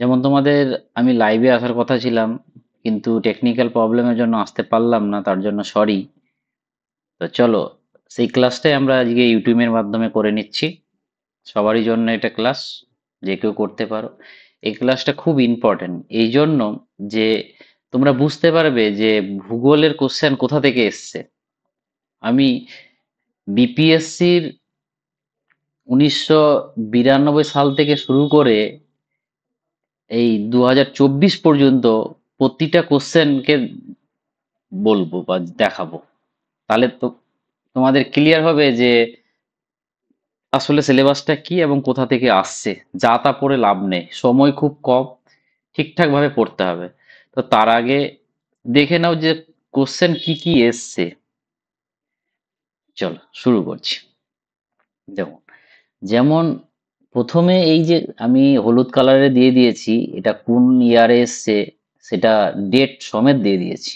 যেমন তোমাদের আমি লাইভে আসার কথা ছিলাম, কিন্তু টেকনিক্যাল প্রবলেমের জন্য আসতে পারলাম না, তার জন্য সরি। তো চলো, সেই ক্লাসটাই আমরা আজকে ইউটিউবের মাধ্যমে করে নিচ্ছি। সবারই জন্য এটা ক্লাস, যে কেউ করতে পারো। এই ক্লাসটা খুব ইম্পর্টেন্ট এই জন্য যে তোমরা বুঝতে পারবে যে ভূগোলের কোশ্চেন কোথা থেকে এসছে। আমি বিপিএসসির 1992 সাল থেকে শুরু করে এই 2024 পর্যন্ত প্রতিটা কোশ্চেনকে বলবো বা দেখাবো। তাহলে তো তোমাদের ক্লিয়ার হবে যে আসলে সিলেবাসটা কি এবং কোথা থেকে আসছে। যা তা পড়ে লাভ নেই, সময় খুব কম, ঠিকঠাক ভাবে পড়তে হবে। তো তার আগে দেখে নাও যে কোশ্চেন কি কি এসছে। চলো শুরু করছি। যেমন যেমন প্রথমে এই যে আমি হলুদ কালারে দিয়ে দিয়েছি, এটা কোন ইয়ারে এসছে সেটা ডেট সমেত দিয়ে দিয়েছি।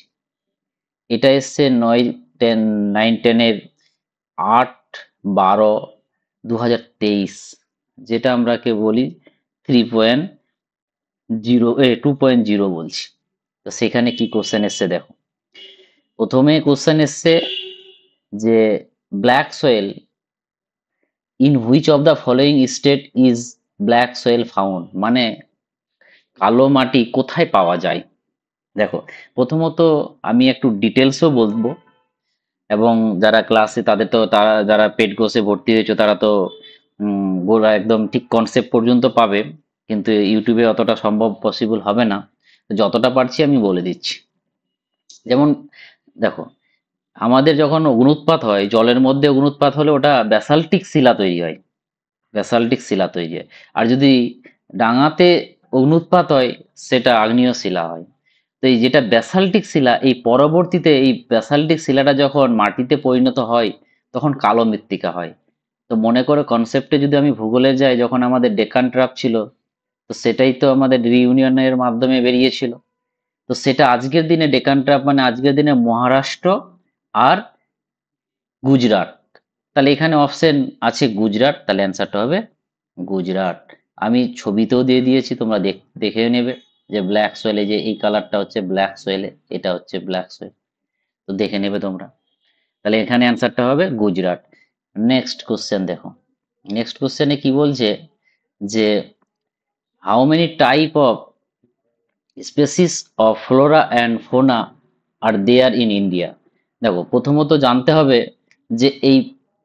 এটা এসছে 9-10, 9-10-এর 8-12-2023, যেটা আমরা কে বলি 2.0 বলছি। তো সেখানে কি কোশ্চেন এসছে দেখো। প্রথমে কোশ্চেন এসছে যে black soil in which of the following state is black soil found, মানে কালো মাটি কোথায় পাওয়া যায়। দেখো, প্রথমত আমি একটু ডিটেলসও বলবো, এবং যারা ক্লাসে তাদের তো, তারা যারা পেড কোর্সে ভর্তি হয়েছে তারা তো গোড়া একদম ঠিক কনসেপ্ট পর্যন্ত পাবে, কিন্তু ইউটিউবে অতটা সম্ভব পসিবল হবে না। তো যতটা পারছি আমি বলে দিচ্ছি। যেমন দেখো, আমাদের যখন অগ্নুৎপাত হয়, জলের মধ্যে অগ্নুৎপাত হলে ওটা ব্যাসাল্টিক শিলা তৈরি হয়, ব্যাসাল্টিক শিলা তৈরি হয়। আর যদি ডাঙাতে অগ্নুৎপাত হয়, সেটা আগ্নেয় শিলা হয়। তো এই যেটা ব্যাসাল্টিক শিলা, এই পরবর্তীতে এই ব্যাসাল্টিক শিলাটা যখন মাটিতে পরিণত হয়, তখন কালো মৃত্তিকা হয়। তো মনে করো কনসেপ্টে যদি আমি ভূগোলে যাই, যখন আমাদের ডেকান ট্রাপ ছিল, তো সেটাই তো আমাদের রিইউনিয়নের মাধ্যমে বেরিয়েছিল। তো সেটা আজকের দিনে ডেকান ট্রাপ মানে আজকের দিনে মহারাষ্ট্র আর গুজরাট। তাহলে এখানে অপশন আছে গুজরাট, তাহলে অ্যান্সারটা হবে গুজরাট। আমি ছবিতেও দিয়ে দিয়েছি, তোমরা দেখে নেবে যে ব্ল্যাক সোয়েলে যে এই কালারটা হচ্ছে ব্ল্যাক সোয়েলে, এটা হচ্ছে ব্ল্যাক সোয়েল। তো দেখে নেবে তোমরা। তাহলে এখানে অ্যান্সারটা হবে গুজরাট। নেক্সট কোশ্চেন দেখো। নেক্সট কোশ্চেনে কি বলছে যে how many type of species of flora and fauna are there in India. দেখো, প্রথমত জানতে হবে যে এই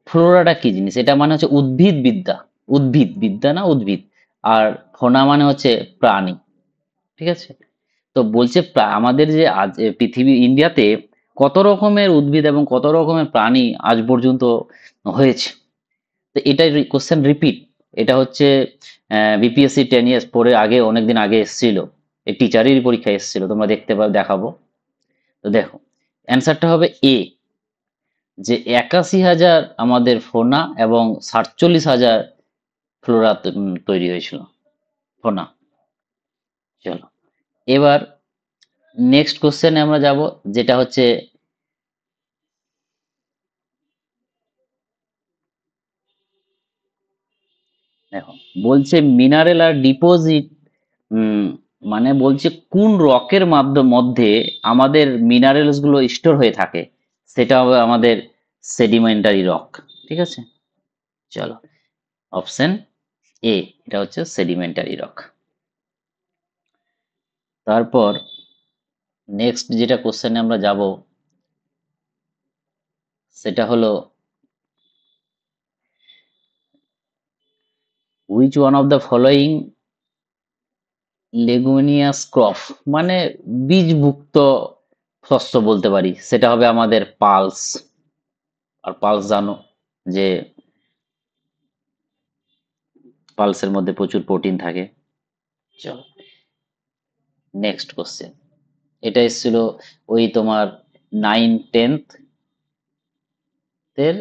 ফ্লোরাটা কি জিনিস। এটা মানে হচ্ছে উদ্ভিদ বিদ্যা, উদ্ভিদ বিদ্যা না উদ্ভিদ। আর ফোনা মানে হচ্ছে প্রাণী, ঠিক আছে। তো বলছে আমাদের যে আজ পৃথিবী ইন্ডিয়াতে কত রকমের উদ্ভিদ এবং কত রকমের প্রাণী আজ পর্যন্ত হয়েছে। তো এটাই কোশ্চেন রিপিট। এটা হচ্ছে বিপিএসসি 10 ইয়ার্স পরে, আগে অনেকদিন আগে এসেছিল, এই টিচারেরই পরীক্ষা এসেছিল, তোমরা দেখতে পাবে, দেখাবো। তো দেখো, অ্যান্সারটা হবে এ, যে 81,000 আমাদের ফোনা এবং 47,000 ফ্লোরা তৈরি হয়েছিল, ফোনা। চলো, এবার নেক্সট কোশ্চেনে আমরা যাব, যেটা হচ্ছে দেখো, বলছে মিনারেল আর ডিপোজিট, উম, মানে বলছে কোন রকের মধ্যে আমাদের মিনারেলস গুলো স্টোর হয়ে থাকে। সেটা হবে আমাদের সেডিমেন্টারি রক, ঠিক আছে। চলো, অপশন এ, এটা হচ্ছে সেডিমেন্টারি রক। তারপর নেক্সট যেটা কোশ্চেনে আমরা যাব, সেটা হলো which one of the following leguminous crop, মানে বীজভুক্ত শস্য বলতে পারি, সেটা হবে আমাদের পালস। আর পালস জানো যে পালসের মধ্যে প্রচুর প্রোটিন থাকে। চলো, নেক্সট কোশ্চেন। এটা এসেছিল ওই তোমার 9-10 এর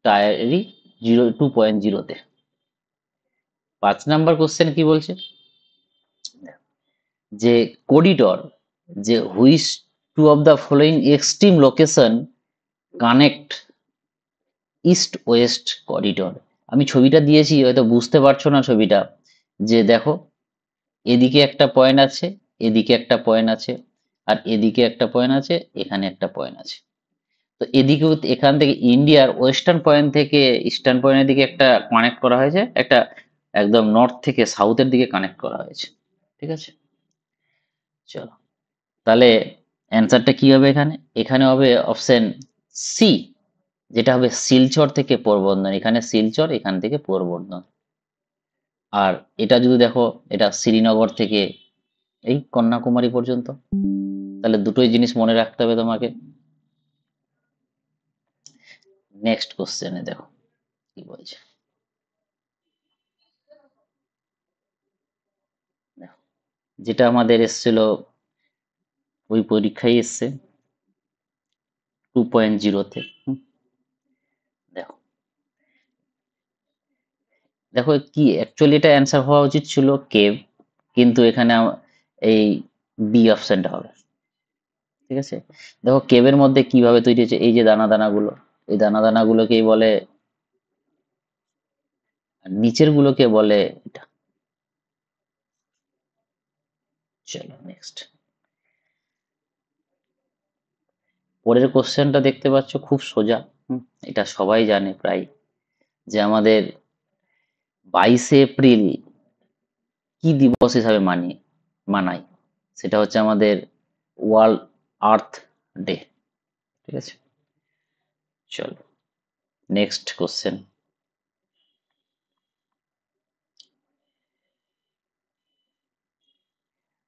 টায়ারি 2.0-তে। 5 নাম্বার কোশ্চেন কি বলছে যে করিডর, যে which two of the following extreme location connect east west corridor. আমি ছবিটা দিয়েছি, হয়তো বুঝতে পারছো না ছবিটা, যে দেখো এদিকে একটা পয়েন্ট আছে, এদিকে একটা পয়েন্ট আছে, আর এদিকে একটা পয়েন্ট আছে, এখানে একটা পয়েন্ট আছে। তো এদিকেও এখান থেকে ইন্ডিয়ার ওয়েস্টার্ন পয়েন্ট থেকে ইস্টার্ন পয়েন্টের দিকে একটা কানেক্ট করা হয়েছে, একটা একদম নর্থ থেকে সাউথের দিকে কানেক্ট করা হয়েছে। ঠিক আছে, চলো তাহলে অ্যান্সারটা কি হবে এখানে? এখানে হবে অপশন সি, যেটা হবে শিলচর থেকে পোরবন্দর। এখানে শিলচর, এখান থেকে পোরবন্দর। আর এটা যদি দেখো, এটা শ্রীনগর থেকে এই কন্যাকুমারী পর্যন্ত। তাহলে দুটোই জিনিস মনে রাখতে হবে তোমাকে। নেক্সট কোশ্চেনে দেখো কি বলছে। দেখো, যেটা আমাদের এসছিল ওই পরীক্ষায় এসছে 2.0-তে। দেখো দেখো কি অ্যাকচুয়ালি এটা অ্যান্সার হওয়া উচিত ছিল কেভ, কিন্তু এখানে এই বি অপশনটা হবে। ঠিক আছে, দেখো কেভের মধ্যে কিভাবে তৈরি হচ্ছে, এই যে দানা দানাগুলো, এই দানা দানাগুলোকেই বলে, আর নিচের গুলোকে বলে এটা। চলো নেক্সট, পরের কোশ্চেনটা দেখতে পাচ্ছ খুব সোজা। এটা সবাই জানে প্রায়, যে আমাদের 22শে এপ্রিল কি দিবস হিসাবে মানাই? সেটা হচ্ছে আমাদের ওয়ার্ল্ড আর্থ ডে। ঠিক আছে, চলো নেক্সট কোশ্চেন।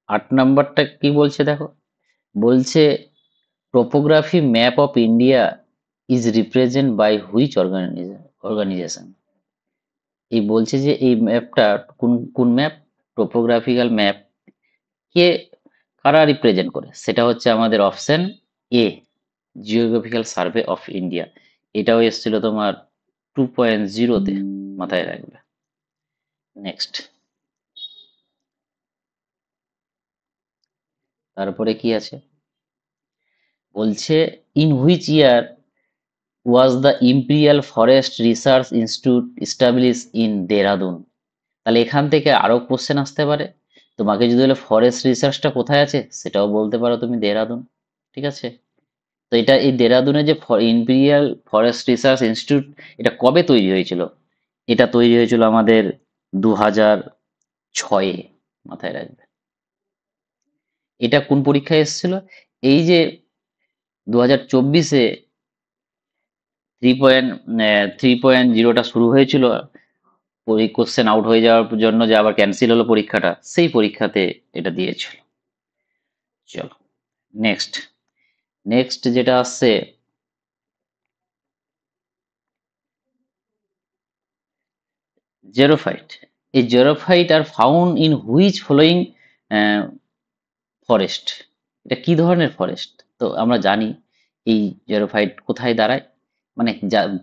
8 নাম্বারটা কি বলছে দেখো, বলছে topography map of India is represent by which organisation. এই বলছে যে এই ম্যাপটা কোন কোন ম্যাপ, টোপোগ্রাফিক্যাল ম্যাপ কে, কারা রিপ্রেজেন্ট করে? সেটা হচ্ছে আমাদের option A, geographical survey of India. এটাও এসেছিল তোমার 2.0-তে, মাথায় রাখবে। নেক্সট, তারপরে কি আছে বলছে, in which year was the imperial forest research institute establish in Dehradun. তাহলে এখান থেকে আরো কোশ্চেন আসতে পারে, তোমাকে যদি বলে ফরেস্ট রিসার্চটা কোথায় আছে, সেটাও বলতে পারো তুমি দেরাদুন। ঠিক আছে, তো এটা এই দেরাদুনে যে ইম্পেরিয়াল ফরেস্ট রিসার্চ ইনস্টিটিউট, এটা কবে তৈরি হয়েছিল? এটা তৈরি হয়েছিল আমাদের 2006-এ, মাথায় রাখবে। এটা কোন পরীক্ষায় এসেছিল? এই যে 2024-এ 3.0টা শুরু হয়েছিল, ওই কোশ্চেন আউট হয়ে যাওয়ার জন্য যে আবার ক্যান্সেল হলো পরীক্ষাটা, সেই পরীক্ষাতে এটা দিয়েছিল। চলো নেক্সট, নেক্সট যেটা আসছে, জেরোফাইট। এই xerophyte are found in which following forest. এটা কি ধরনের ফরেস্ট? তো আমরা জানি এই জেরোফাইট কোথায় দাঁড়ায়, মানে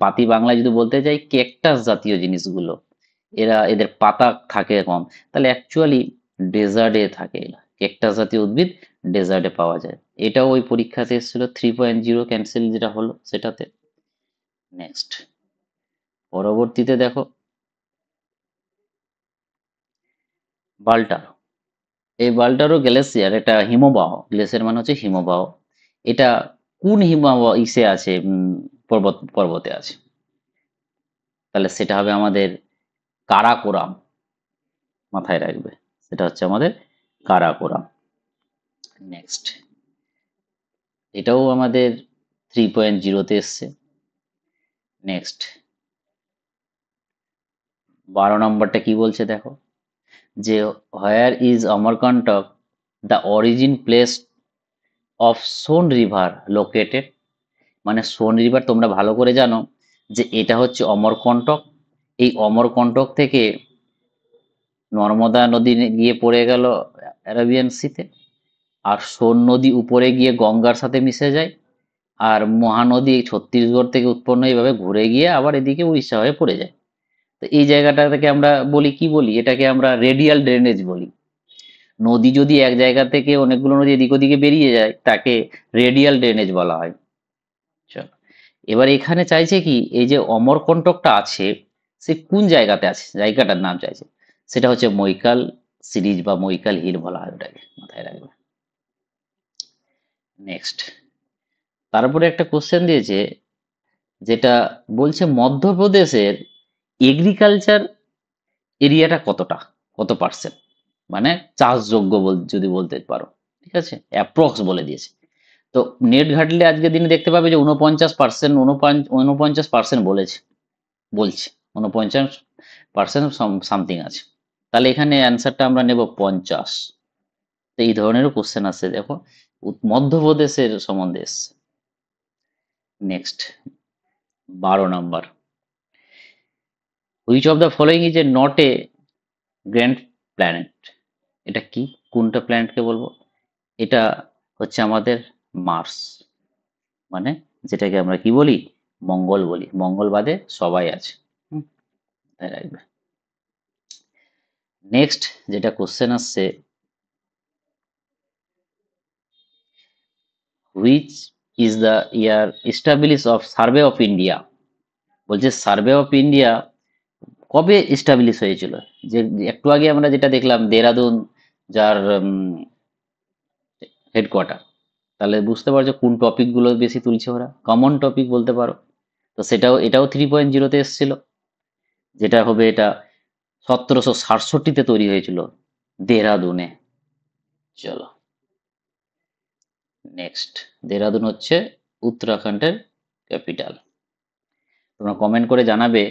পাতি বাংলায় যদি বলতে যাই, ক্যাকটাস জাতীয় জিনিসগুলো, এদের পাতা থাকে কম, তাহলে অ্যাকচুয়ালি ডেজার্টে থাকে এরা। ক্যাকটাস জাতীয় উদ্ভিদ ডেজার্টে পাওয়া যায়। এটাও ওই পরীক্ষাতে এসেছিল 3.0 ক্যান্সেল যেটা হলো সেটাতে। নেক্সট, পরবর্তীতে দেখো বাল্টার। এই বাল্টারও গ্লেসিয়ার, এটা হিমবাহ, গ্লেসিয়ার মানে হচ্ছে হিমবাহ। এটা কোন হিমবাহ ইসে আছে, পর্বতে আছে? তাহলে সেটা হবে আমাদের কারাকোরাম, মাথায় রাখবে। সেটা হচ্ছে আমাদের কারাকোরাম। নেক্সট, এটাও আমাদের 3.0-তে এসছে। নেক্সট, 12 নম্বরটা কি বলছে দেখো, যে where is Amarkantak the origin place of Son river located. মানে সোন রিভার তোমরা ভালো করে জানো যে এটা হচ্ছে অমরকন্টক। এই অমরকন্টক থেকে নর্মদা নদী গিয়ে পড়ে গেল অ্যারাবিয়ান সিতে, আর সোন নদী উপরে গিয়ে গঙ্গার সাথে মিশে যায়, আর মহানদী এই ছত্তিশগড় থেকে উৎপন্ন এইভাবে ঘুরে গিয়ে আবার এদিকে উড়িষ্যা হয়ে পড়ে যায়। তো এই জায়গাটাকে আমরা বলি কি বলি, এটাকে আমরা রেডিয়াল ড্রেনেজ বলি। নদী যদি এক জায়গা থেকে অনেকগুলো নদী এদিক ওদিকে বেরিয়ে যায়, তাকে রেডিয়াল ড্রেনেজ বলা হয়। চলো, এবার এখানে চাইছে কি, এই যে অমরকন্টকটা আছে সে কোন জায়গাতে আছে, জায়গাটার নাম চাইছে। সেটা হচ্ছে মৈকাল সিরিজ বা মৈকাল হিল বলা হয় ওটাকে, মাথায় রাখবে। নেক্সট, তারপরে একটা কোশ্চেন দিয়েছে যেটা বলছে মধ্যপ্রদেশের এগ্রিকালচার এরিয়াটা কতটা, কত পার্সেন্ট, মানে চাষযোগ্য যদি বলতে পারো, ঠিক আছে, অ্যাপ্রক্স বলে দিয়েছে। তো নেট ঘাটলে আজকের দিনে দেখতে পাবে যে 49%, 49% বলছে 49% সামথিং আছে। তাহলে এখানে অ্যান্সারটা আমরা নেব 50। তো এই ধরনেরও কোশ্চেন আছে দেখো, মধ্যপ্রদেশের সম্বন্ধে এসছে। Next, 12 number, which of the following is a not a grand planet. এটা কি, কোনটা প্ল্যানেটকে বলবো? এটা হচ্ছে আমাদের মার্স, মানে যেটাকে আমরা কি বলি, মঙ্গল বলি। মঙ্গল বাদে সবাই আছে। হুম, মাথায় রাখবে। নেক্সট যেটা কোশ্চেন আসছে, which is the year establish of survey of India. বলছে সার্ভে অফ ইন্ডিয়া কবে এস্টাবলিশ হয়েছিল? যে একটু আগে আমরা যেটা দেখলাম দেরাদুন, যার হেডকোয়ার্টার। তাহলে বুঝতে পারছো কোন টপিক গুলো বেশি তুলছে ওরা, কমন টপিক বলতে পারো। তো এটাও 3.0-তে এসেছিল, যেটা হবে এটা 1767-তে তৈরি হয়েছিল দেহরাদুনে। চলো নেক্সট, দেহরাদুন হচ্ছে উত্তরাখণ্ডের ক্যাপিটাল। তোমরা কমেন্ট করে জানাবে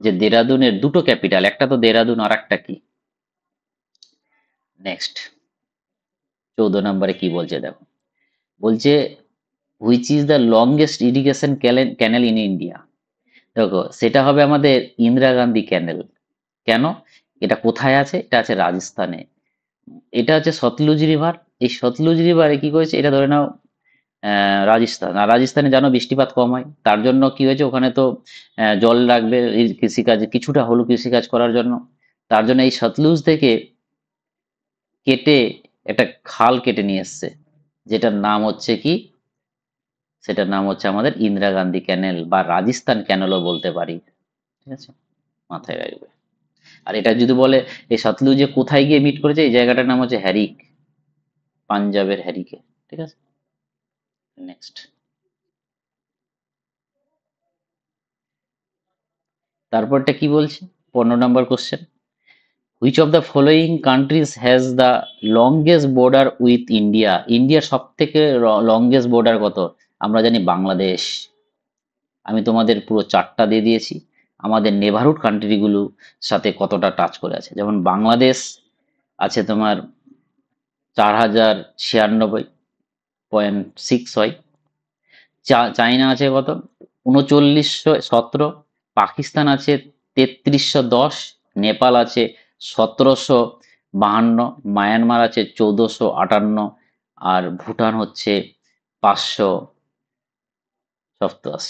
যে দেহরাদুনের দুটো ক্যাপিটাল, একটা তো দেহরাদুন আর একটা কি। নেক্সট, 14 নম্বরে কি বলছে দেখো, বলছে which is the longest irrigation canal in India. দেখো সেটা হবে আমাদের ইন্দিরা গান্ধী ক্যানেল। কেন? এটা কোথায় আছে? এটা আছে রাজস্থানে। এটা হচ্ছে সতলুজ রিভার। এই সতলুজ রিভারে কি করেছে, এটা ধরে নাও রাজস্থান, আর রাজস্থানে জানো বৃষ্টিপাত কম হয়, তার জন্য কি হয়েছে ওখানে তো জল লাগবে এই কৃষিকাজে, কিছুটা হলো কৃষিকাজ করার জন্য। তার জন্য এই সতলুজ থেকে কেটে একটা খাল কেটে নিয়ে এসছে, যেটার নাম হচ্ছে কি, সেটার নাম হচ্ছে আমাদের ইন্দিরা গান্ধী ক্যানেল বা রাজস্থান ক্যানেলও বলতে পারি। ঠিক আছে, মাথায় রাখবে। আর এটা যদি বলে এই সতলুজে কোথায় গিয়ে মিট করেছে, এই জায়গাটার নাম হচ্ছে হ্যারিক, পাঞ্জাবের হ্যারিকে। ঠিক আছে, নেক্সট, তারপরটা কি বলছে, 15 নম্বর question, which of the following countries has the longest border with India. ইন্ডিয়ার সব থেকে লংগেস্ট বর্ডার কত? আমরা জানি বাংলাদেশ। আমি তোমাদের পুরো চার্টটা দিয়ে দিয়েছি আমাদের নেবারহুড কান্ট্রিগুলো সাথে কতটা টাচ করে আছে। যেমন বাংলাদেশ আছে তোমার 4096.6 হয়। চায়না আছে কত, 3917। পাকিস্তান আছে 3310। নেপাল আছে 1752। মায়ানমার আছে 1458। আর ভুটান হচ্ছে 587।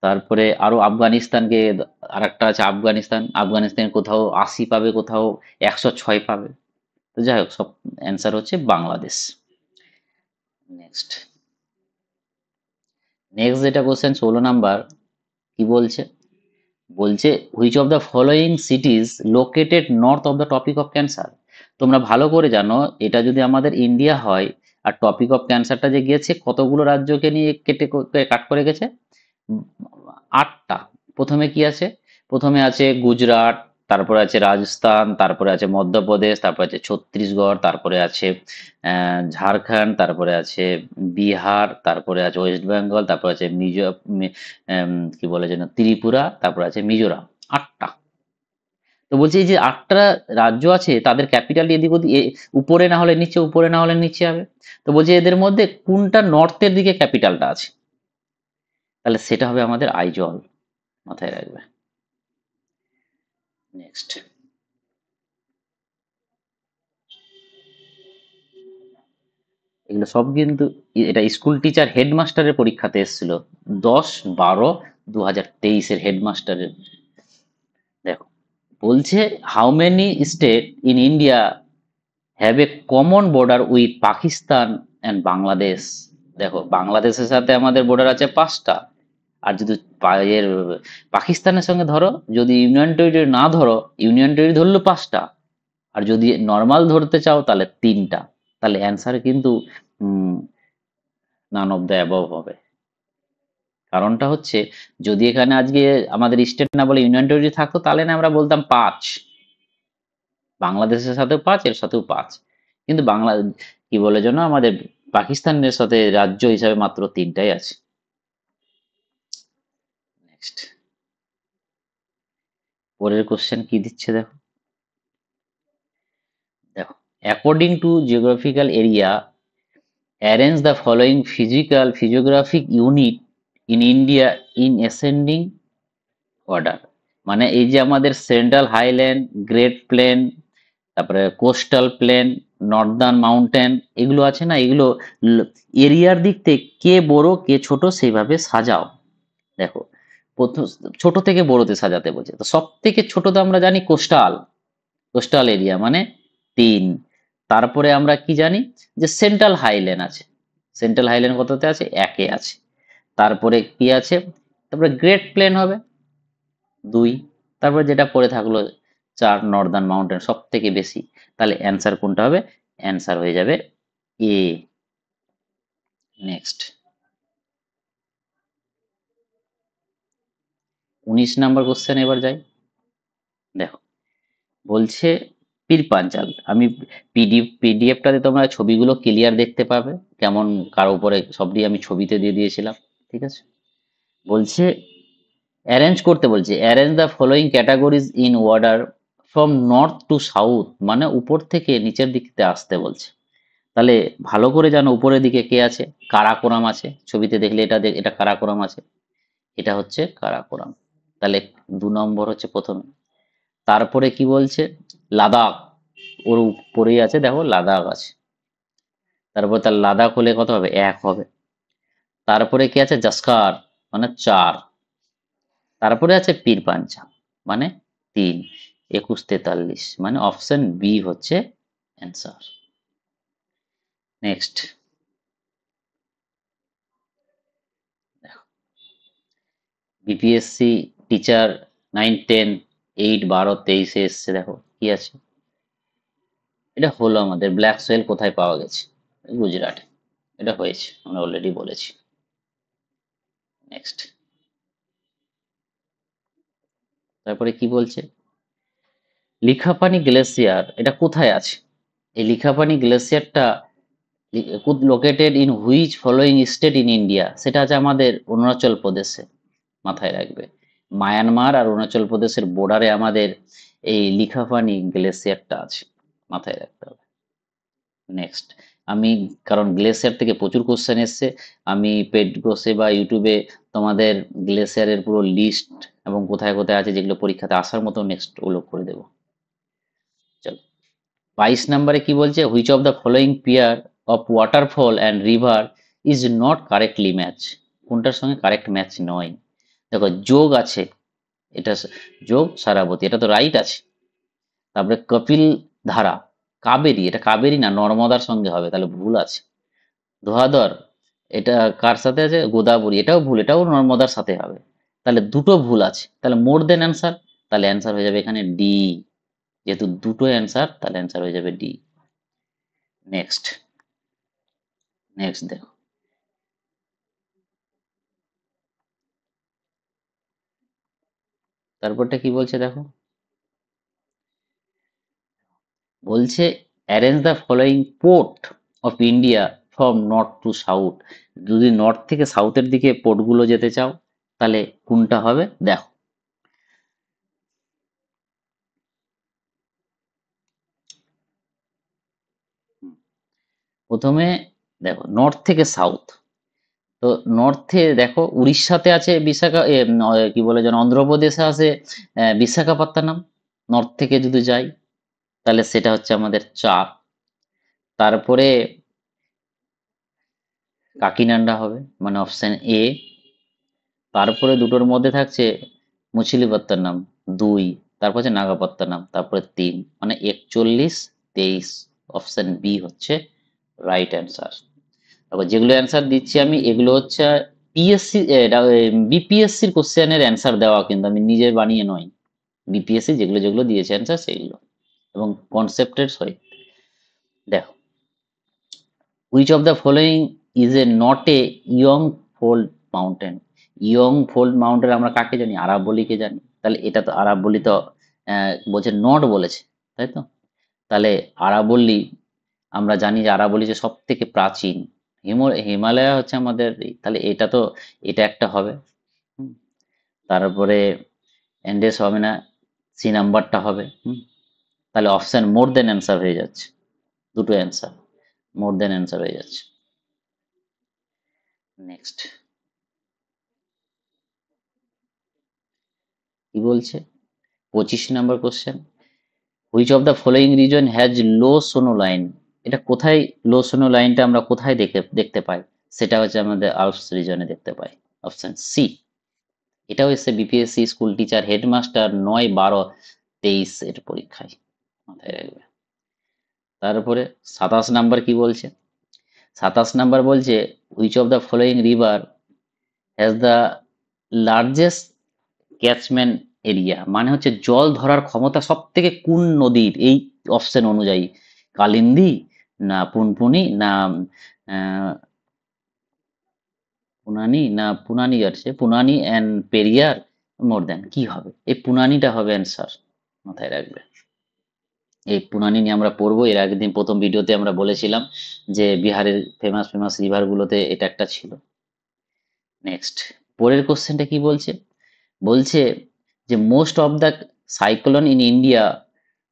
তারপরে আরো আফগানিস্তানকে, আরেকটা আছে আফগানিস্তান। আফগানিস্তান কোথাও 80 পাবে, কোথাও 106 পাবে। তো যাই হোক, সব অ্যান্সার হচ্ছে বাংলাদেশ। নেক্সট, যেটা কোশ্চেন 16 নাম্বার, কি বলছে, বলছে which of the following সিটিজ located north of the tropic of cancer. তোমরা ভালো করে জানো, এটা যদি আমাদের ইন্ডিয়া হয়, আর টপিক অফ ক্যান্সারটা যে গিয়েছে কতগুলো রাজ্যকে নিয়ে কাট করে গেছে, 8টা। প্রথমে কি আছে? প্রথমে আছে গুজরাট, তারপরে আছে রাজস্থান, তারপরে আছে মধ্যপ্রদেশ, তারপরে আছে ছত্তিশগড়, তারপরে আছে ঝাড়খণ্ড, তারপরে আছে বিহার, তারপরে আছে ওয়েস্ট বেঙ্গল, তারপরে আছে কি বলে যেন ত্রিপুরা, তারপরে আছে মিজোরাম। 8টা। তো বলছি এই যে 8টা রাজ্য আছে, তাদের ক্যাপিটাল এদিক ওদিক, উপরে না হলে নিচে, উপরে না হলে নিচে হবে। তো বলছি এদের মধ্যে কোনটা নর্থের দিকে ক্যাপিটালটা আছে? তাহলে সেটা হবে আমাদের আইজল, মাথায় রাখবে। নেক্সট, এগুলো সব কিন্তু এটা স্কুল টিচার হেডমাস্টারের পরীক্ষাতে এসেছিল 10/12/2023-এর হেডমাস্টারের। দেখো বলছে how many state in India have a common border with Pakistan and Bangladesh. দেখো বাংলাদেশের সাথে আমাদের বর্ডার আছে 5টা। আর যদি এর পাকিস্তানের সঙ্গে ধরো, যদি ইউনিয়ন টেরিটরি না ধরো, ইউনিয়ন টেরিটরি ধরলো 5টা, আর যদি নর্মাল ধরতে চাও তাহলে 3টা। তাহলে অ্যান্সার কিন্তু নান অফ দ্য অ্যাবভ হবে। কারণটা হচ্ছে যদি এখানে আজকে আমাদের স্টেট না বলে ইউনিয়ন টেরিটরি থাকতো তাহলে না আমরা বলতাম 5, বাংলাদেশের সাথেও 5, এর সাথেও 5, কিন্তু বাংলা কি বলে যেন আমাদের পাকিস্তানের সাথে রাজ্য হিসাবে মাত্র 3টাই আছে। নেক্সট, পরের কোশ্চেন কি দিচ্ছে দেখো। দেখো, according to geographical area arrange the following physiographic unit in India in ascending order। মানে এই যে আমাদের সেন্ট্রাল হাইল্যান্ড, গ্রেট প্লেন, তারপরে কোস্টাল প্লেন, নর্দার্ন মাউন্টেন, এগুলো আছে না, এগুলো এরিয়ার দিক থেকে কে বড় কে ছোট সেইভাবে সাজাও। দেখো, প্রথম ছোট থেকে বড়তে সাজাতে বলছে, তো সব থেকে ছোট তো আমরা জানি কোস্টাল এরিয়া মানে 3। তারপরে আমরা কি জানি যে সেন্ট্রাল হাইল্যান্ড আছে, সেন্ট্রাল হাইল্যান্ড কততে আছে, 1-এ আছে। তারপরে কি আছে, তারপরে গ্রেট প্লেন হবে 2, তারপরে যেটা পড়ে থাকলো 4 নর্দার্ন মাউন্টেন সব থেকে বেশি। তাহলে অ্যান্সার কোনটা হবে, অ্যান্সার হয়ে যাবে এ। নেক্সট, 19 নাম্বার কোশ্চেন এবার যাই। দেখো, বলছে পীরপাঞ্চাল, আমি পিডিএফটাতে তোমরা ছবিগুলো ক্লিয়ার দেখতে পাবে, কেমন কার উপরে সবটি আমি ছবিতে দিয়ে দিয়েছিলাম, ঠিক আছে। বলছে অ্যারেঞ্জ করতে বলছে, arrange the following categories in order from north two south, মানে উপর থেকে নিচের দিকে আসতে বলছে। তাহলে ভালো করে জানো উপরের দিকে কে আছে, কারাকোরাম আছে, ছবিতে দেখলে এটা কারাকোরাম আছে, এটা হচ্ছে কারাকোরাম। তাহলে 2 নম্বর হচ্ছে প্রথমে। তারপরে কি বলছে, লাদাখ, ওর উপরেই আছে, দেখো লাদাখ আছে। তারপর তার লাদাখ হলে কত হবে, 1 হবে। তারপরে কি আছে, জাস্কার মানে 4। তারপরে আছে পীর পাঞ্চা মানে 3, 21, 43, মানে অপশন বি হচ্ছে অ্যান্সার। নেক্সট, বিপিএসসি টিচার 9, 10, 8, 12, 23 এসছে, দেখো কি আছে। এটা হলো আমাদের ব্ল্যাক সোয়েল কোথায় পাওয়া গেছে, গুজরাটে। এটা হয়েছে, আমরা অলরেডি বলেছি। নেক্সট, তারপরে কি বলছে, লিখাপানি গ্লেসিয়ার এটা কোথায় আছে। এই লিখাপানি গ্লেসিয়ারটা located in which following state in India, সেটা আছে আমাদের অরুণাচল প্রদেশে, মাথায় রাখবে। মায়ানমার আর অরুণাচল প্রদেশের বর্ডারে আমাদের এই লিখাপানি গ্লেসিয়ারটা আছে, মাথায় রাখতে হবে। নেক্সট, আমি কারণ গ্লেসিয়ার থেকে প্রচুর কোশ্চেন এসছে, আমি পেড কোর্সে বা ইউটিউবে তোমাদের গ্লেসিয়ারের পুরো লিস্ট এবং কোথায় কোথায় আছে যেগুলো পরীক্ষাতে আসার মতো নেক্সট ওগুলো করে দেবো। চলো, 22 নম্বরে কি বলছে, which of the following pair of waterfall and river is not correctly match, কোনটার সঙ্গে কারেক্ট ম্যাচ নয়। দেখো, যোগ আছে, এটা যোগ সারাবতী, এটা তো রাইট আছে। তারপরে কপিল ধারা, কাবেরী, এটা কাবেরী না, নর্মদার সঙ্গে হবে, তাহলে ভুল আছে। ধোয়াধর, এটা কার সাথে আছে, গোদাবরী, এটাও ভুল, এটাও নর্মদার সাথে হবে। তাহলে দুটো ভুল আছে, তাহলে মোর দেন অ্যান্সার, তাহলে অ্যান্সার হয়ে যাবে এখানে ডি। যেহেতু দুটো অ্যান্সার, তাহলে অ্যান্সার হয়ে যাবে ডি। নেক্সট, দেখো, তারপরটা কি বলছে দেখো, বলছে arrange the following port of India from north two south, যদি নর্থ থেকে সাউথের দিকে পোর্টগুলো যেতে চাও তাহলে কোনটা হবে দেখো। প্রথমে দেখো নর্থ থেকে সাউথ, তো নর্থে দেখো উড়িষ্যাতে আছে বিশাখা কি বলে যেন, অন্ধ্রপ্রদেশে আছে বিশাখাপত্তনম। নর্থ থেকে যদি যাই তাহলে সেটা হচ্ছে আমাদের 4। তারপরে কাকিনাডা হবে, মানে অপশন এ। তারপরে দুটোর মধ্যে থাকছে মুছিলিপত্তনম 2, তারপর হচ্ছে নাগাপত্তনম, তারপরে 3, মানে 41, 23, অপশন বি হচ্ছে রাইট অ্যান্সার। তারপর যেগুলো অ্যান্সার দিচ্ছি আমি এগুলো হচ্ছে পিএসসি বিপিএসসির কোশ্চেনের অ্যান্সার দেওয়া, কিন্তু আমি নিজে বানিয়ে নয়, বিপিএসসি যেগুলো যেগুলো দিয়েছে অ্যান্সার সেইগুলো। এবং কনসেপ্টের সহিত। দেখো, which of the following is a not a young fold mountain. Young fold mountain আমরা কাকে জানি? আরাবলিকে জানি। তাহলে এটা তো আরাবলি তো বলছে নট বলেছে, তাই তো? তাহলে আরাবল্লী, আমরা জানি যে আরাবল্লী যে সব থেকে প্রাচীন। হিমালয় হচ্ছে আমাদের তাহলে এটা তো, এটা একটা হবে। হুম, তারপরে এন্ডেস হবে না, সি নাম্বারটা হবে। তাহলে অপশন মোর দেন অ্যান্সার হয়ে যাচ্ছে, দুটো অ্যান্সার মোর দেন অ্যান্সার হয়ে যাচ্ছে। নেক্সট কি বলছে? 25 নম্বর question, which of the following region has low snow line. এটা কোথায় লো সোনো লাইনটা আমরা কোথায় দেখতে পাই? সেটা হচ্ছে আমাদের আল্পস রিজনে দেখতে পাই, অপশন সি। এটাও এসছে বিপিএসসি স্কুল টিচার হেডমাস্টার 9, 12, 23 এর পরীক্ষায়, মাথায় রাখবে। তারপরে 27 নাম্বার কি বলছে? 27 নাম্বার বলছে which of the following river has the largest catchment area, মানে হচ্ছে জল ধরার ক্ষমতা সব থেকে কোন নদীর, এই অপশন অনুযায়ী কালিন্দী না পুনপুনি না পুনানি আছে, পুনানি অ্যান্ড পেরিয়ার মোর দেন, কি হবে? এই পুনানিটা হবে অ্যান্সার, মাথায় রাখবে। এই পুনানি নিয়ে আমরা পড়বো। এর আগের দিন প্রথম ভিডিওতে আমরা বলেছিলাম যে বিহারের ফেমাস ফেমাস রিভার গুলোতে এটা একটা ছিল। নেক্সট, পরের কোশ্চেনটা কি বলছে? বলছে যে most of the cyclone in India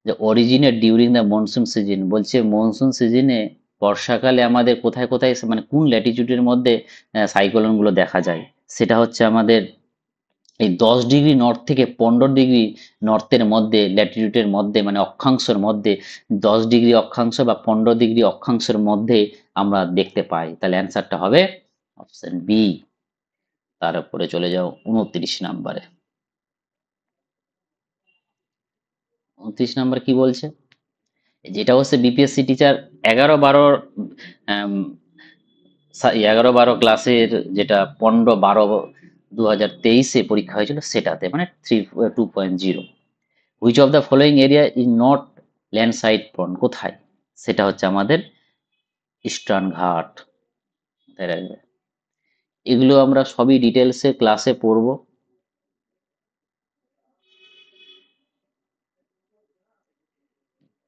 যে originate during the monsoon season. বলছে মনসুন সিজনে বর্ষাকালে আমাদের কোথায় কোথায় মানে কোন ল্যাটিটিউডের মধ্যে সাইক্লোন গুলো দেখা যায়? সেটা হচ্ছে আমাদের এই 10 ডিগ্রি নর্থ থেকে 15 ডিগ্রি নর্থের মধ্যে, ল্যাটিটিউডের মধ্যে, মানে অক্ষাংশের মধ্যে, 10 ডিগ্রি অক্ষাংশ বা 15 ডিগ্রি অক্ষাংশের মধ্যে আমরা দেখতে পাই। তাহলে অ্যান্সারটা হবে অপশন বি। তারপরে চলে যাও 29 নাম্বারে। 29 নাম্বার কি বলছে? যেটা হচ্ছে বিপিএসসি টিচার 11-12, 11-12 ক্লাসের যেটা 15-12-2023 পরীক্ষা হয়েছিল সেটাতে, মানে 2.0। Which of the following area is not landslide prone, কোথায়? সেটা হচ্ছে আমাদের ইস্টার্ন ঘাট, মাথায় রাখবে। এগুলো আমরা সবই ডিটেলসে ক্লাসে পড়ব।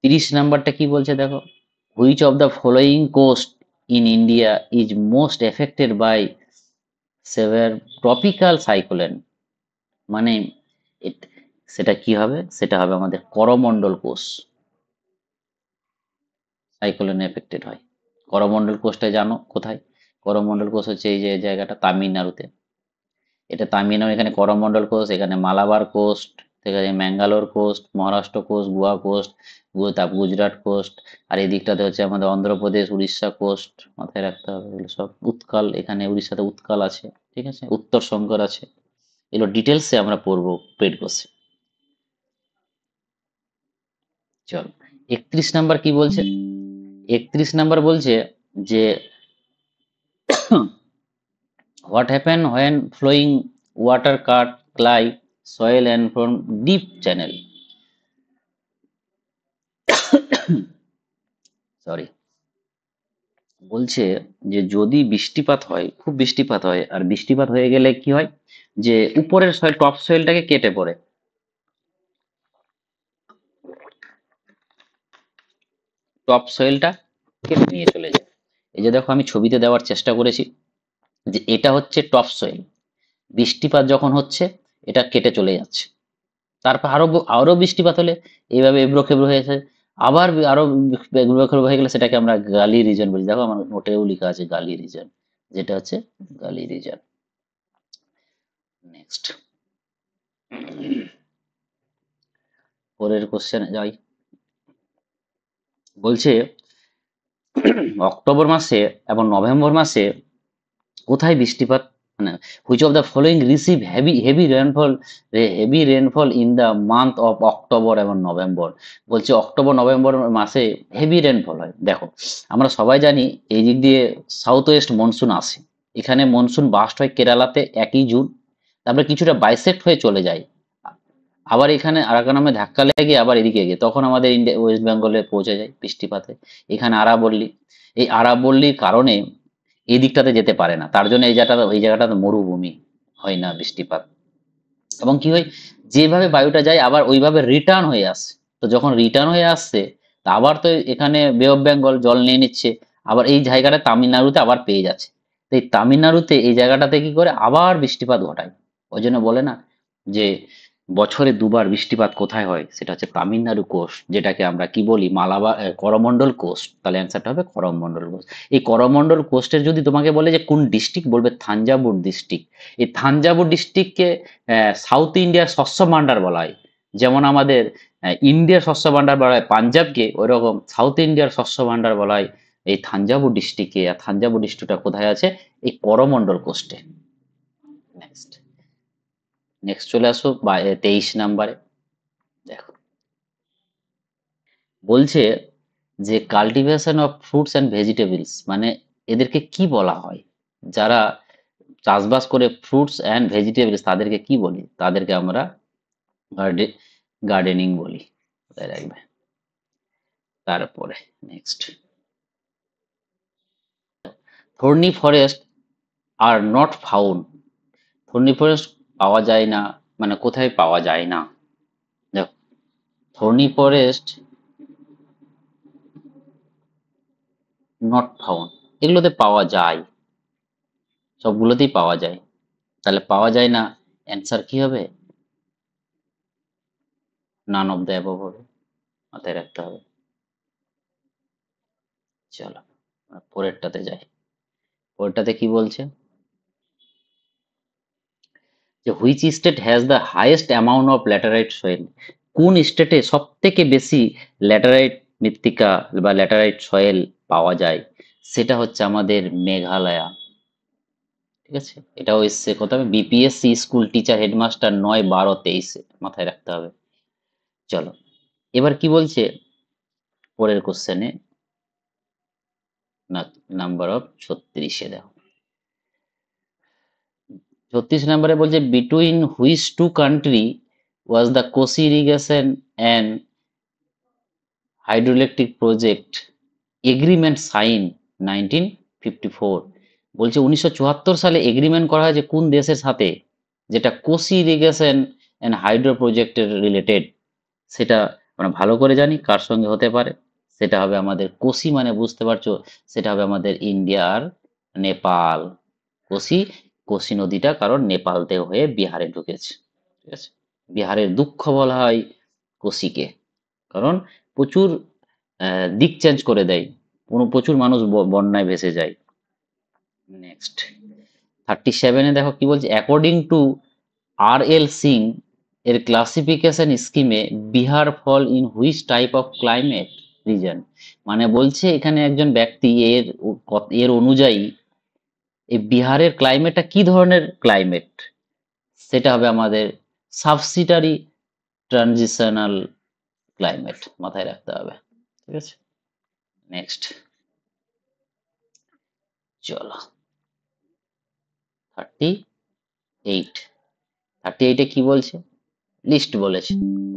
30 নাম্বারটা কি বলছে দেখো, which of the following coast in India is most affected by severe tropical cyclone, মানে সেটা কি হবে? সেটা হবে আমাদের করমণ্ডল কোষ, সাইক্লোনে এফেক্টেড হয়। করমণ্ডল কোষটা জানো কোথায়? করমণ্ডল কোষ হচ্ছে এই যে জায়গাটা তামিলনাড়ুতে। এটা তামিলনাড়ু, এখানে করমণ্ডল কোষ, এখানে মালাবার কোস্ট, এখানে Mangalore coast, Maharashtra coast, Goa coast, Gujarat coast, আর এই দিকটাতে হচ্ছে আমাদের অন্ধ্রপ্রদেশ, উড়িষ্যা কোস্ট, মাথায় রাখতে হবে এগুলো সব। উৎকাল, এখানে উড়িষ্যাতে উৎকাল আছে, ঠিক আছে, উত্তর শঙ্কর আছে। এগুলো ডিটেলসে আমরা পড়বো পেড কোর্সে। চল, 31 নাম্বার কি বলছে? 31 নাম্বার বলছে যে what happen when flowing water cut clay soil and from deep channel. Sorry, বলছে যে যদি বৃষ্টিপাত হয়, খুব বৃষ্টিপাত হয়, আর বৃষ্টিপাত হয়ে গেলে কি হয় যে উপরের সয়েল, টপ সয়েলটাকে কেটে পড়ে, টপ সয়েলটা কেটে নিয়ে চলে যায়। এই যে দেখো আমি ছবিতে দেওয়ার চেষ্টা করেছি যে এটা হচ্ছে টপ সয়েল, বৃষ্টিপাত যখন হচ্ছে এটা কেটে চলে যাচ্ছে। তারপর আরো আরো বৃষ্টিপাত হলে এইভাবে এবড়ো খেবড়ো হয়ে আছে, আবার আরো এবড়ো খেবড়ো হয়ে গেলে সেটাকে আমরা গালি রিজন বলি। দেখো আমার নোটেও লেখা আছে গালি রিজন, যেটা হচ্ছে গালি রিজন। নেক্সট, পরের কোশ্চেনে যাই। বলছে অক্টোবর মাসে এবং নভেম্বর মাসে কোথায় বৃষ্টিপাত, মানে which of the following receive heavy rainfall in the month of October এবং নভেম্বর। বলছে অক্টোবর নভেম্বর মাসে হেভি রেনফল হয়। দেখো আমরা সবাই জানি এই দিক দিয়ে সাউথ ওয়েস্ট মনসুন আসে, এখানে মনসুন বাস্ট হয় কেরালাতে 1 জুন, তারপরে কিছুটা বাইসেক্ট হয়ে চলে যায় আবার এখানে আরাকানামে ধাক্কা লেগে আবার এদিকে গিয়ে তখন আমাদের ইন্ডিয়া ওয়েস্ট বেঙ্গলে পৌঁছে যায় বৃষ্টিপাতে। এখানে আরাবল্লী, এই আরাবল্লীর কারণে এই দিকটাতে যেতে পারে না, তার জন্য এই জায়গাটাতে মরুভূমি, হয় না বৃষ্টিপাত। এবং কি হয়, যেভাবে বায়ুটা যায় আবার ওইভাবে রিটার্ন হয়ে আসে। তো যখন রিটার্ন হয়ে আসছে, তা আবার তো এখানে বে অফ বেঙ্গল জল নিয়ে নিচ্ছে, আবার এই জায়গাটা তামিলনাড়ুতে আবার পেয়ে যাচ্ছে। তো এই তামিলনাড়ুতে এই জায়গাটাতে কি করে আবার বৃষ্টিপাত ঘটায়। ওই জন্য বলে না যে বছরে দুবার বৃষ্টিপাত কোথায় হয়, সেটা হচ্ছে তামিলনাড়ু কোস্ট, যেটাকে আমরা কি বলি মালাবার করমন্ডল কোস্ট। তাহলে অ্যান্সারটা হবে করমন্ডল কোস্ট। এই করমন্ডল কোস্টের যদি তোমাকে বলে যে কোন ডিস্ট্রিক্ট, বলবে থাঞ্জাভুর ডিস্ট্রিক্ট। এই থাঞ্জাভুর ডিস্ট্রিক্টকে সাউথ ইন্ডিয়ার শস্য ভান্ডার বলা হয়। যেমন আমাদের ইন্ডিয়ার শস্য ভান্ডার বলা হয় পাঞ্জাবকে, ওইরকম সাউথ ইন্ডিয়ার শস্য ভান্ডার বলা হয় এই থাঞ্জাভুর ডিস্ট্রিক্টকে। আর থাঞ্জাভুর ডিস্ট্রিক্টটা কোথায় আছে, এই করমন্ডল কোস্টে। নেক্সট, নেক্সট চলে আসো 23 নাম্বারে। দেখো বলছে যে cultivation of fruits and vegetables, মানে এদেরকে কি বলা হয়, যারা চাষবাস করে ফ্রুটস অ্যান্ড ভেজিটেবলস তাদেরকে কি বলি, তাদেরকে আমরা গার্ডেনিং বলি। কোথায় রাখবে। তারপরে next, thorny forest are not found. Thorny forest পাওয়া যায় না, মানে কোথায় পাওয়া যায় না। দেখো থর্নি ফরেস্ট নট ফাউন্ড, এগুলোতে পাওয়া যায়, সবগুলোতেই পাওয়া যায়। তাহলে পাওয়া যায় না, অ্যান্সার কি হবে, নান অফ দ্য অ্যাবভ হবে, মাথায় রাখতে হবে। চলো পরেরটাতে যাই। পরেরটাতে কি বলছে যে which state has the highest amount of laterite soil. কোন স্টেটে সব থেকে বেশি ল্যাটেরাইট মৃত্তিকা বা ল্যাটেরাইট সয়েল পাওয়া যায়, সেটা হচ্ছে আমাদের মেঘালয়া। ঠিক আছে, এটাও এসছে কোথায়, বিপিএসসি স্কুল টিচার হেডমাস্টার 9, 12, 23-এ, মাথায় রাখতে হবে। চলো এবার কি বলছে পরের কোশ্চেনে, নাম্বার অফ 36-এ দেখো। 36 নম্বরে বলছে between which two country was the Kosi irrigation and hydroelectric project agreement sign 1954। বলছে 1974 সালে এগ্রিমেন্ট করা হয়েছে কোন দেশের সাথে, যেটা কোসি ইরিগেশন অ্যান্ড হাইড্রো প্রজেক্টের রিলেটেড। সেটা আমরা ভালো করে জানি কার সঙ্গে হতে পারে, সেটা হবে আমাদের কোসি, মানে বুঝতে পারছো, সেটা হবে আমাদের ইন্ডিয়া আর নেপাল। কোসি, কোসি নদীটা কারণ নেপাল থেকে হয়ে বিহারে ঢুকেছে। ঠিক আছে, বিহারের দুঃখ বলা হয় কোসিকে, কারণ প্রচুর দিক চেঞ্জ করে দেয়, প্রচুর মানুষ বন্যায় ভেসে যায়। নেক্সট 37-এ দেখো কি বলছে, অ্যাকর্ডিং টু আর.এল. সিং এর ক্লাসিফিকেশন স্কিমে Bihar fall in which type of climate region. মানে বলছে এখানে একজন ব্যক্তি এর অনুযায়ী এই বিহারের ক্লাইমেটটা কি ধরনের ক্লাইমেট, সেটা হবে আমাদের সাবসিডারি ট্রানজিশনাল ক্লাইমেট, মাথায় রাখতে হবে। ঠিক আছে, নেক্সট চলো 38। 38-এ কি বলছে, লিস্ট বলেছে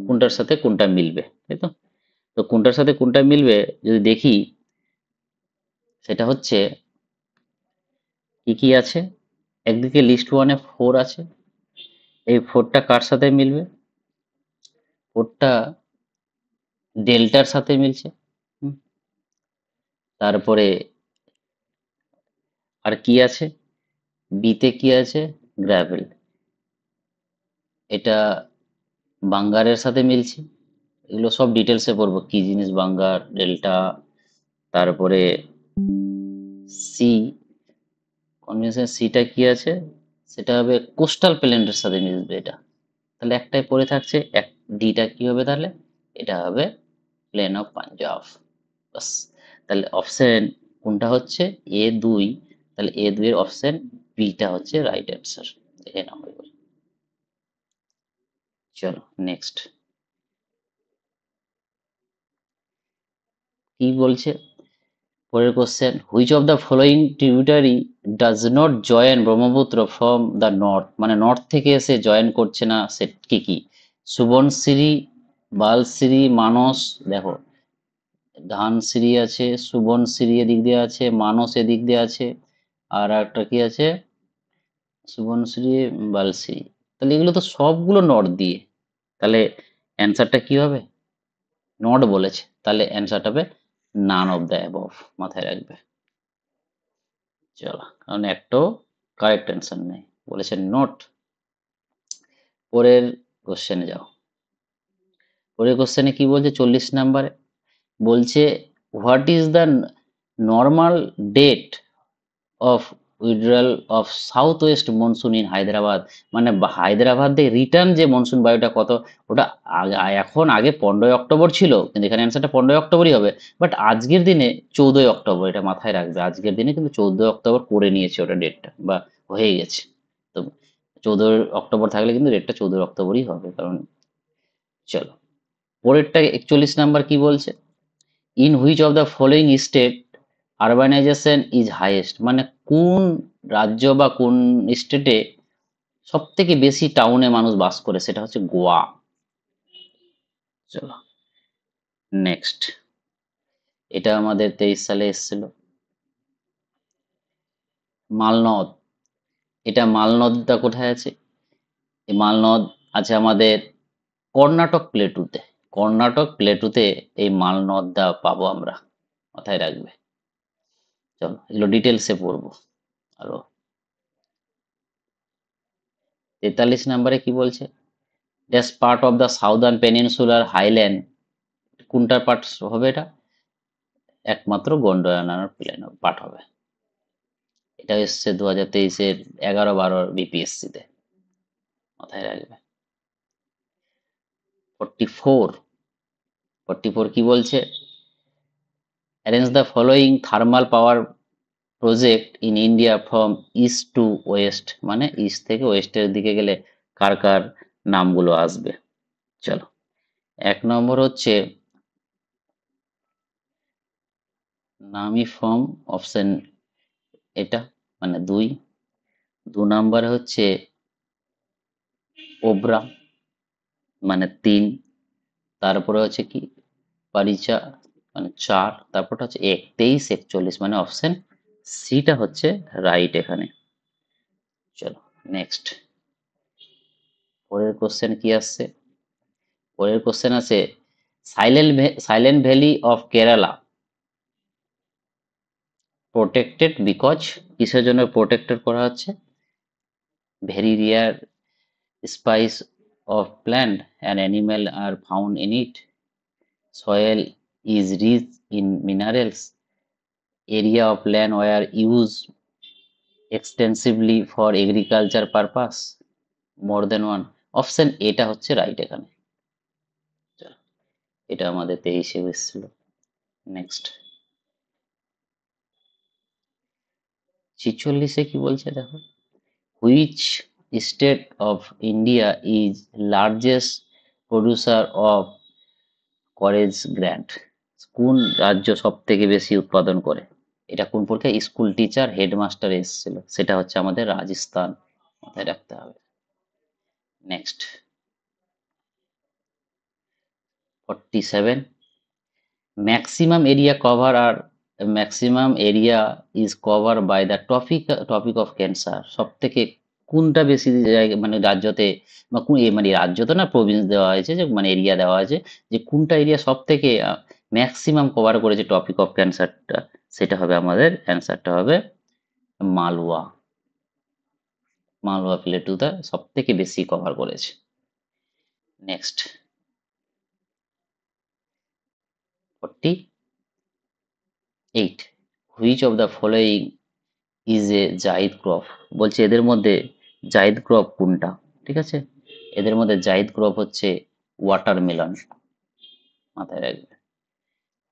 কোনটার সাথে কোনটা মিলবে, তাই তো। তো কোনটার সাথে কোনটা মিলবে যদি দেখি, সেটা হচ্ছে কি কি আছে। একদিকে লিস্ট 1-এ 4 আছে, এই 4টা কার সাথে মিলবে, 4টা ডেল্টার সাথে মিলছে। হুম, তারপরে আর কি আছে, বিতে কি আছে, গ্রাভেল, এটা বাঙ্গারের সাথে মিলছে। এগুলো সব ডিটেলসে পড়বো কি জিনিস বাঙ্গার, ডেল্টা। তারপরে সি, কনভেনশন সিটা কি আছে, সেটা হবে কোস্টাল প্লেনের সাথে মিলবে এটা। তাহলে একটাই পড়ে থাকছে, এক ডিটা কি হবে তাহলে, এটা হবে প্লেন অফ পাঞ্জাব। বাস, তাহলে অপশন কোনটা হচ্ছে A2, তাহলে A2 এর অপশন বিটা হচ্ছে রাইট অ্যান্সার। দেখে নাও এবার। চলো নেক্সট কি বলছে পরের question, which of the following tributary does not join Brahmaputra from the north, মানে নর্থ থেকে এসে জয়েন করছে না, সে কি কি। সুবনশ্রী, বালশ্রী, মানস, দেখো ধানশ্রী আছে, সুবনশ্রী এদিক দিয়ে আছে, মানস এদিক দিয়ে আছে, আর একটা কি আছে, সুবনশ্রী, বালশ্রী। তাহলে এগুলো তো সবগুলো নট দিয়ে, তাহলে অ্যান্সারটা কি হবে? নট বলেছে, তাহলে অ্যান্সারটা হবে নান অফ দ্য অ্যাবভ, মাথায় রাখবে। চলো, কারণ একটাও কারেক্ট অ্যান্সার নেই, বলেছে নট। পরের কোশ্চেনে যাও। পরের কোশ্চেনে কি বলছে 40 নাম্বারে? বলছে what is the normal date of withdrawal of south west monsoon in Hyderabad, মানে হায়দ্রাবাদে রিটার্ন যে মনসুন বায়ুটা কত, ওটা এখন আগে 15ই অক্টোবর ছিল, কিন্তু এখানে অ্যান্সারটা 15ই অক্টোবরই হবে। বাট আজকের দিনে 14ই অক্টোবর, এটা মাথায় রাখবে, আজকের দিনে কিন্তু 14ই অক্টোবর করে নিয়েছে ওটা ডেটটা, বা হয়ে গেছে। তো 14ই অক্টোবর থাকলে কিন্তু ডেটটা 14ই অক্টোবরই হবে, কারণ চলো পরেরটা 41 নাম্বার কি বলছে? In which of the following state urbanisation is highest, মানে কোন রাজ্য বা কোন স্টেটে সব থেকে বেশি টাউনে মানুষ বাস করে, সেটা হচ্ছে গোয়া। চলো নেক্সট, এটা আমাদের 23 সালে এসেছিল। মালনদ, এটা মালনদটা কোথায় আছে? এই মালনদ আছে আমাদের কর্ণাটক প্লেটুতে, কর্ণাটক প্লেটুতে এই মালনদটা পাবো আমরা, মাথায় রাখবে। চলো এগুলো ডিটেলসে পড়বো আরো। 43 নম্বরে কি বলছে? Dash part of the southern peninsular highland, কোনটার পার্ট হবে এটা? একমাত্র গন্ডোয়ানার প্লেন পার্ট হবে। এটা এসছে 2023-এর 11-12 বিপিএসসি তে, মাথায় রাখবে। 44 কি বলছে? Arrange the following thermal power project in India from east two West, মানে ইস্ট থেকে ওয়েস্টের দিকে গেলে কার কার নামগুলো আসবে। চলো, 1 নম্বর হচ্ছে নামি ফর্ম, অপশন এটা, মানে 2 নম্বরে হচ্ছে ওবরা, মানে 3, তারপরে হচ্ছে কি পারিচা, মানে 4, তারপরটা হচ্ছে 23, 41, মানে অপশন সিটা হচ্ছে রাইট এখানে। চলো নেক্সট, পরের কোশ্চেন কি আসছে? পরের কোশ্চেন আছে silent valley of Kerala protected because, কিসের জন্য প্রোটেক্টেড করা হচ্ছে? Very rear spice of plant and animal are found in it, soil is rich in minerals, area of land were used extensively for agriculture purpose, more than one, option এটা হচ্ছে right এখানে। চলো, এটা আমাদের 23-এ এসেছিল। Next 46-এ কি বলছে দেখো? Which state of India is largest producer of chores grant, কোন রাজ্য সব থেকে বেশি উৎপাদন করে? এটা কোন পরীক্ষায় স্কুল টিচার হেডমাস্টার এসেছিল, সেটা হচ্ছে আমাদের রাজস্থান, মাথায় রাখতে হবে। নেক্সট 47, ম্যাক্সিমাম এরিয়া কভার আর maximum area is cover by the tropic of cancer, সব থেকে কোনটা বেশি জায়গা, মানে রাজ্যতে, বা কোন মানে রাজ্য তো না, প্রভিন্স দেওয়া হয়েছে, যে মানে এরিয়া দেওয়া আছে, যে কোনটা এরিয়া সব থেকে ম্যাক্সিমাম কভার করেছে টপিক অফ ক্যান্সারটা, সেটা হবে আমাদের অ্যান্সারটা হবে মালওয়া, মালওয়া প্লেটুটা সব থেকে বেশি কভার করেছে। Next 48, which of the following is a zaid crop, বলছে এদের মধ্যে জাইদ ক্রপ কোনটা? ঠিক আছে, এদের মধ্যে জাইদ ক্রপ হচ্ছে ওয়াটারমেলন, মাথায় রাখবে।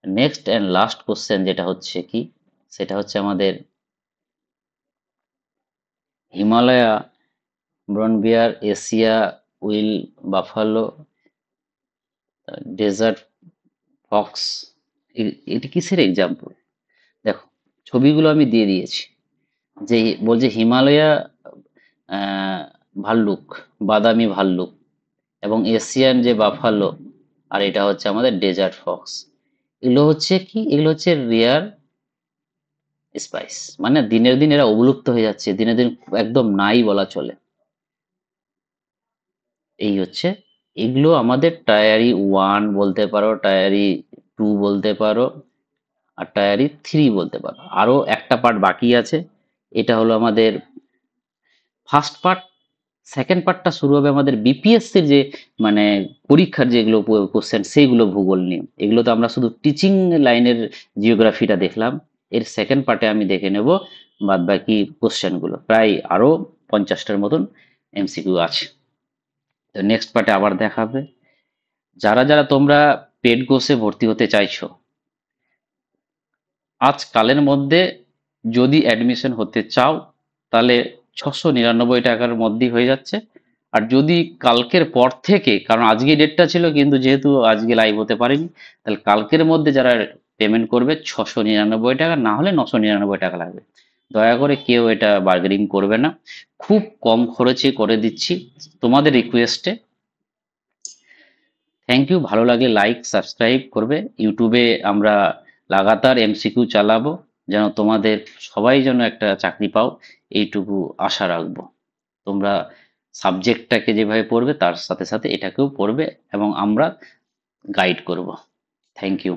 নেক্সট অ্যান্ড লাস্ট কোশ্চেন যেটা হচ্ছে কি, সেটা হচ্ছে আমাদের Himalaya brown bear, Asia wild buffalo, desert fox, এটি কিসের এক্সাম্পল? দেখো ছবিগুলো আমি দিয়ে দিয়েছি, যে বলছে হিমালয়া ভাল্লুক, বাদামি ভাল্লুক, এবং এশিয়ান যে বাফালো, আর এটা হচ্ছে আমাদের ডেজার্ট ফক্স। এগুলো হচ্ছে কি, এগুলো হচ্ছে রেয়ার স্পাইস, মানে দিনের দিন এরা অবলুপ্ত হয়ে যাচ্ছে, দিনের দিন একদম নাই বলা চলে। এই হচ্ছে, এগুলো আমাদের টায়ারি 1 বলতে পারো, টায়ারি 2 বলতে পারো, আর টায়ারি 3 বলতে পারো। আরো একটা পার্ট বাকি আছে, এটা হলো আমাদের ফার্স্ট পার্ট। সেকেন্ড পার্টটা শুরু হবে আমাদের বিপিএসসির যে মানে পরীক্ষার যেগুলো কোশ্চেন, সেইগুলো ভূগোল নিয়ে। এগুলো তো আমরা শুধু টিচিং লাইনের জিওগ্রাফিটা দেখলাম, এর সেকেন্ড পার্টে আমি দেখে নেব বাদ বাকি কোশ্চেনগুলো, প্রায় আরো 50টার মতন এমসিকিউ আছে। তো নেক্সট পার্টে আবার দেখা হবে। যারা যারা তোমরা পেড কোর্সে ভর্তি হতে চাইছো, আজকালের মধ্যে যদি অ্যাডমিশন হতে চাও, তাহলে 699 টাকার মধ্যেই হয়ে যাচ্ছে। আর যদি কালকের পর থেকে, কারণ আজকে ডেটটা ছিল কিন্তু যেহেতু আজকে লাইভ হতে পারিনি, তাহলে কালকের মধ্যে যারা পেমেন্ট করবে 699 টাকা, না হলে 999 টাকা লাগবে। দয়া করে কেউ এটা বার্গেনিং করবে না, খুব কম খরচে করে দিচ্ছি তোমাদের রিকোয়েস্টে। Thank you. ভালো লাগলে লাইক সাবস্ক্রাইব করবে। ইউটিউবে আমরা লাগাতার এমসিকিউ চালাবো, যেন তোমাদের সবাই যেন একটা চাকরি পাও, এইটুকু আশা রাখবো। তোমরা সাবজেক্টটাকে যেভাবে পড়বে তার সাথে সাথে এটাকেও পড়বে, এবং আমরা গাইড করব। Thank you.